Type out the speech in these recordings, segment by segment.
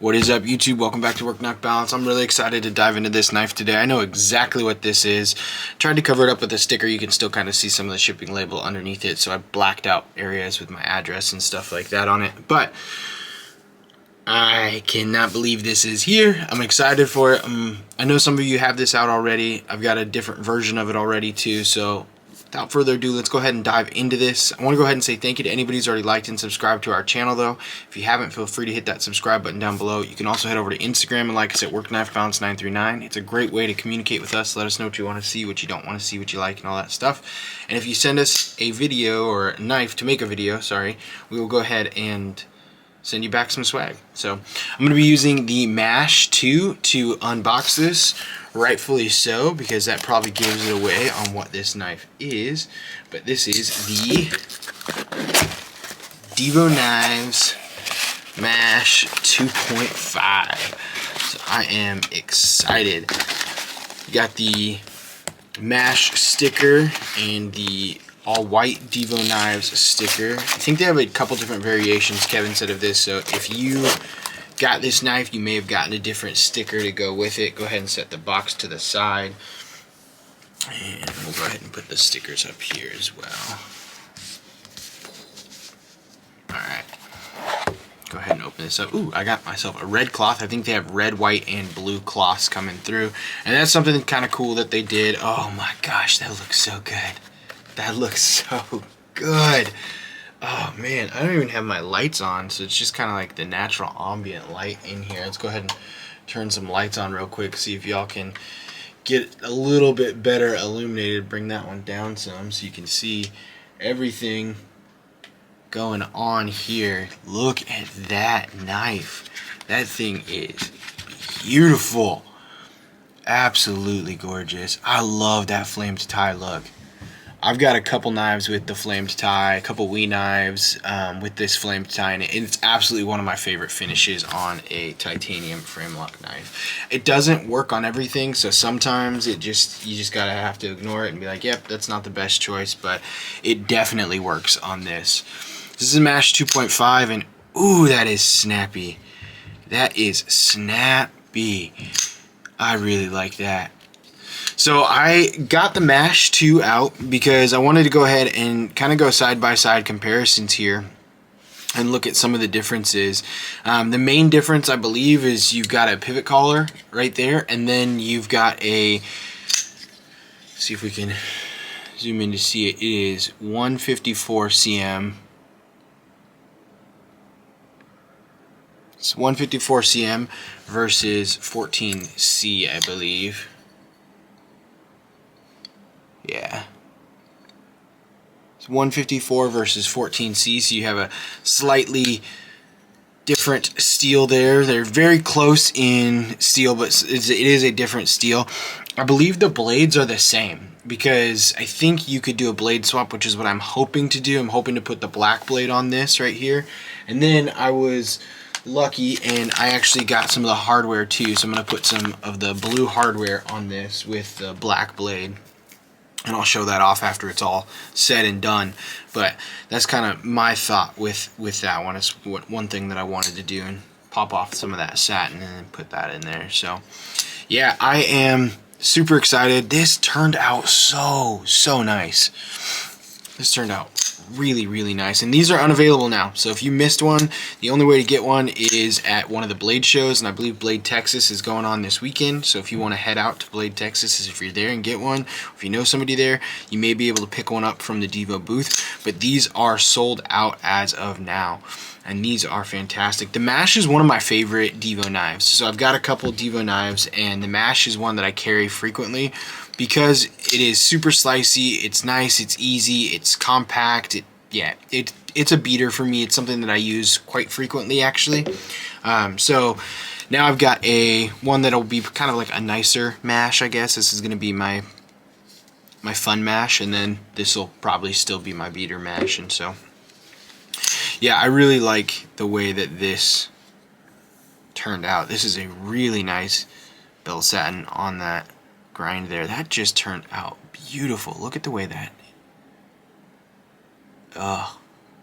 What is up, YouTube? Welcome back to Work Knife Balance. I'm really excited to dive into this knife today. I know exactly what this is. Tried to cover it up with a sticker. You can still kind of see some of the shipping label underneath it, so I blacked out areas with my address and stuff like that on it. But I cannot believe this is here. I'm excited for it. I know some of you have this out already. I've got a different version of it already too, so without further ado, let's go ahead and dive into this. I want to go ahead and say thank you to anybody who's already liked and subscribed to our channel, though. If you haven't, feel free to hit that subscribe button down below. You can also head over to Instagram and like us at WorkKnifeBalance939. It's a great way to communicate with us. Let us know what you want to see, what you don't want to see, what you like, and all that stuff. And if you send us a video or a knife to make a video, we will go ahead and send you back some swag. So I'm going to be using the Mash 2 to unbox this, rightfully so, because that probably gives it away on what this knife is. But this is the Divo Knives Mash 2.5. So I am excited. Got the Mash sticker and the all white Divo Knives sticker. I think they have a couple different variations, Kevin said, of this, so if you got this knife, you may have gotten a different sticker to go with it. Go ahead and set the box to the side, and we'll go ahead and put the stickers up here as well. Alright, go ahead and open this up. Ooh, I got myself a red cloth. I think they have red, white, and blue cloths coming through, and that's something kind of cool that they did. Oh my gosh, that looks so good. That looks so good. Oh man, I don't even have my lights on, so it's just kind of like the natural ambient light in here. Let's go ahead and turn some lights on real quick, see if y'all can get a little bit better illuminated. Bring that one down some so you can see everything going on here. Look at that knife. That thing is beautiful. Absolutely gorgeous. I love that flamed tie look. I've got a couple knives with the flamed tie, a couple Wii knives with this flamed tie in it, and it's absolutely one of my favorite finishes on a titanium frame lock knife. It doesn't work on everything, so sometimes you just gotta have to ignore it and be like, yep, that's not the best choice, but it definitely works on this. This is a Mash 2.5, and ooh, that is snappy. That is snappy. I really like that. So I got the Mash 2 out because I wanted to go ahead and kind of go side-by-side comparisons here and look at some of the differences. The main difference, I believe, is you've got a pivot collar right there, and then you've got a, see if we can zoom in to see it, it is 154 cm. It's 154 cm versus 14C, I believe. Yeah, it's 154 versus 14C, so you have a slightly different steel there. They're very close in steel, but it is a different steel. I believe the blades are the same, because I think you could do a blade swap, which is what I'm hoping to do. I'm hoping to put the black blade on this right here, and then I was lucky and I actually got some of the hardware too, so I'm going to put some of the blue hardware on this with the black blade. And I'll show that off after it's all said and done. But that's kind of my thought with that one. It's one thing that I wanted to do, and pop off some of that satin and then put that in there. So yeah, I am super excited. This turned out so nice. This turned out really nice, and these are unavailable now, so if you missed one, the only way to get one is at one of the Blade shows, and I believe Blade Texas is going on this weekend. So if you want to head out to Blade Texas, if you're there and get one, if you know somebody there, you may be able to pick one up from the Divo booth. But these are sold out as of now, and these are fantastic. The Mash is one of my favorite Divo knives, so I've got a couple Divo knives, and the Mash is one that I carry frequently because it is super slicey, it's nice, it's easy, it's compact. It's a beater for me. It's something that I use quite frequently, actually. So now I've got one that'll be kind of like a nicer mash, I guess. This is going to be my fun mash, and then this will probably still be my beater mash. And so yeah, I really like the way that this turned out. This is a really nice bell satin on that grind there. That just turned out beautiful. Look at the way that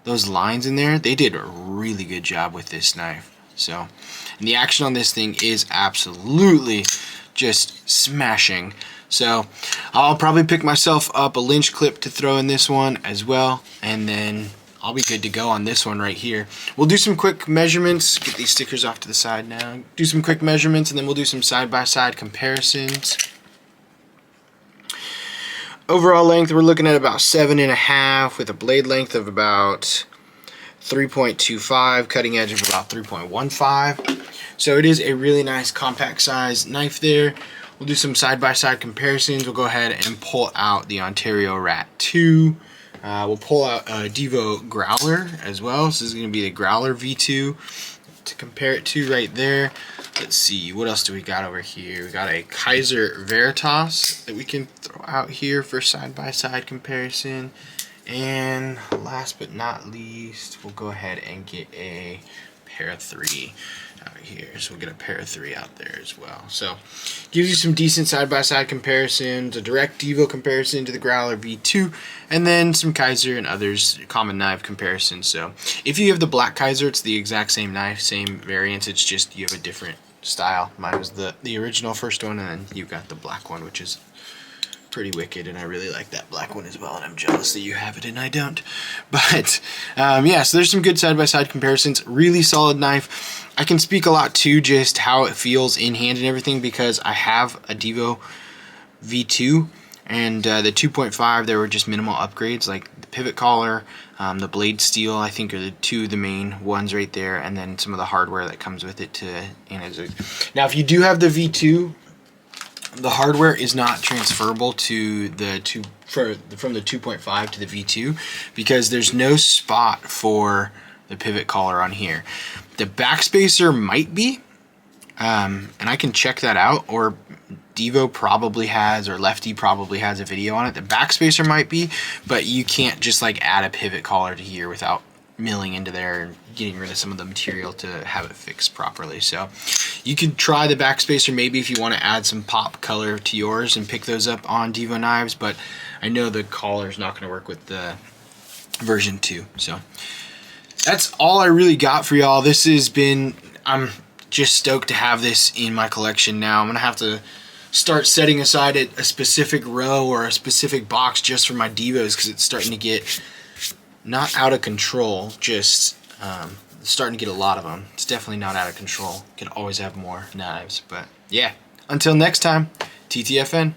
those lines in there, they did a really good job with this knife. So, and the action on this thing is absolutely just smashing. So I'll probably pick myself up a Lynch clip to throw in this one as well, and then I'll be good to go on this one right here. We'll do some quick measurements, get these stickers off to the side now, do some quick measurements, and then we'll do some side-by-side comparisons. Overall length, we're looking at about 7.5 with a blade length of about 3.25, cutting edge of about 3.15. So it is a really nice compact size knife there. We'll do some side-by-side comparisons. We'll go ahead and pull out the Ontario Rat 2. We'll pull out a Divo Growler as well. So this is going to be the Growler V2 to compare it to right there. Let's see, what else do we got over here? We got a Kaiser Veritas that we can throw out here for side-by-side comparison. And last but not least, we'll go ahead and get a pair of 3 out here. So we'll get a pair of 3 out there as well. So gives you some decent side-by-side comparisons, a direct Divo comparison to the Growler V2, and then some Kaiser and others common knife comparisons. So if you have the black Kaiser, it's the exact same knife, same variants, it's just you have a different style. Mine was the original first one, and then you got the black one, which is pretty wicked, and I really like that black one as well, and I'm jealous that you have it and I don't. But yeah, so there's some good side-by-side comparisons. Really solid knife. I can speak a lot to just how it feels in hand and everything because I have a Divo V2, and the 2.5 there were just minimal upgrades, like the pivot collar, the blade steel I think are the main ones right there, and then some of the hardware that comes with it to analyze. Now if you do have the V2, the hardware is not transferable to the from the 2.5 to the V2 because there's no spot for the pivot collar on here. The backspacer might be, and I can check that out, or Divo probably has, or Lefty probably has a video on it. The backspacer might be, but you can't just like add a pivot collar to here without milling into there and getting rid of some of the material to have it fixed properly. So you could try the backspacer maybe if you want to add some pop color to yours and pick those up on Divo knives, but I know the collar is not going to work with the version 2. So that's all I really got for y'all. This has been, I'm just stoked to have this in my collection now. I'm going to have to start setting aside a specific row or a specific box just for my Divos because it's starting to get not out of control, just starting to get a lot of them. It's definitely not out of control. Can always have more knives. But yeah, until next time, TTFN.